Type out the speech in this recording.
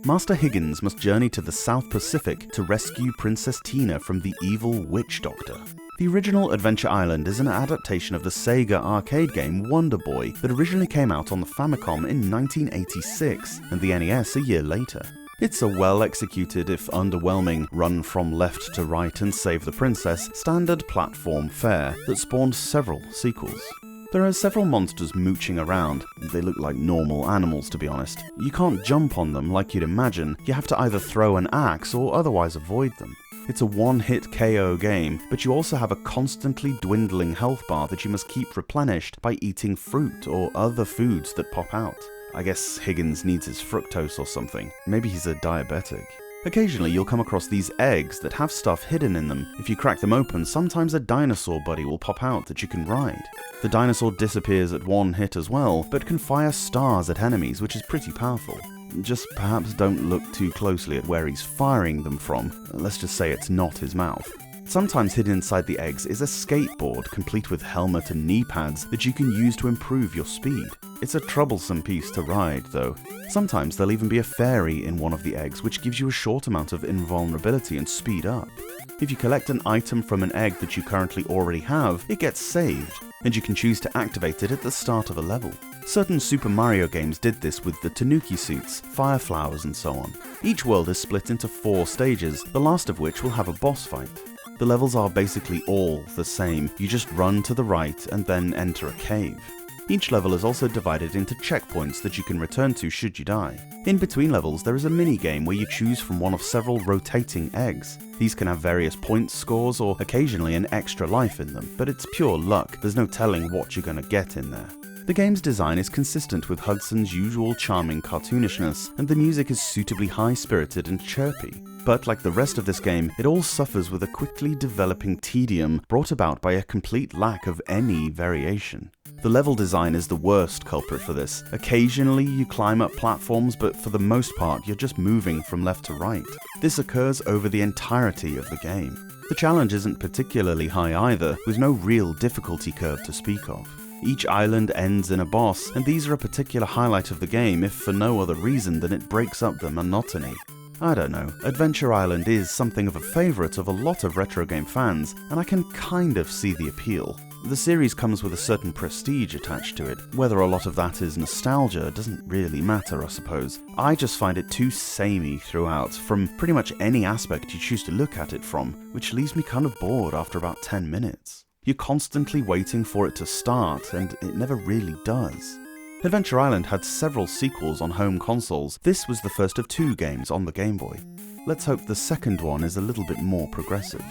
Master Higgins must journey to the South Pacific to rescue Princess Tina from the evil witch doctor. The original Adventure Island is an adaptation of the Sega arcade game Wonder Boy that originally came out on the Famicom in 1986 and the NES a year later. It's a well-executed, if underwhelming, run from left to right and save the princess standard platform fare that spawned several sequels. There are several monsters mooching around. They look like normal animals, to be honest. You can't jump on them like you'd imagine. You have to either throw an axe or otherwise avoid them. It's a one-hit KO game, but you also have a constantly dwindling health bar that you must keep replenished by eating fruit or other foods that pop out. I guess Higgins needs his fructose or something. Maybe he's a diabetic. Occasionally you'll come across these eggs that have stuff hidden in them. If you crack them open, sometimes a dinosaur buddy will pop out that you can ride. The dinosaur disappears at one hit as well, but can fire stars at enemies, which is pretty powerful. Just perhaps don't look too closely at where he's firing them from. Let's just say it's not his mouth. Sometimes hidden inside the eggs is a skateboard complete with helmet and knee pads that you can use to improve your speed. It's a troublesome piece to ride, though. Sometimes there'll even be a fairy in one of the eggs, which gives you a short amount of invulnerability and speed up. If you collect an item from an egg that you currently already have, it gets saved, and you can choose to activate it at the start of a level. Certain Super Mario games did this with the Tanuki suits, fire flowers, and so on. Each world is split into 4 stages, the last of which will have a boss fight. The levels are basically all the same. You just run to the right and then enter a cave. Each level is also divided into checkpoints that you can return to should you die. In between levels there is a mini-game where you choose from one of several rotating eggs. These can have various points scores or occasionally an extra life in them, but it's pure luck. There's no telling what you're gonna get in there. The game's design is consistent with Hudson's usual charming cartoonishness, and the music is suitably high-spirited and chirpy. But like the rest of this game, it all suffers with a quickly developing tedium brought about by a complete lack of any variation. The level design is the worst culprit for this. Occasionally you climb up platforms, but for the most part you're just moving from left to right. This occurs over the entirety of the game. The challenge isn't particularly high either, with no real difficulty curve to speak of. Each island ends in a boss, and these are a particular highlight of the game if for no other reason than it breaks up the monotony. I don't know, Adventure Island is something of a favourite of a lot of retro game fans, and I can kind of see the appeal. The series comes with a certain prestige attached to it. Whether a lot of that is nostalgia doesn't really matter, I suppose. I just find it too samey throughout, from pretty much any aspect you choose to look at it from, which leaves me kind of bored after about 10 minutes. You're constantly waiting for it to start, and it never really does. Adventure Island had several sequels on home consoles. This was the first of 2 games on the Game Boy. Let's hope the second one is a little bit more progressive.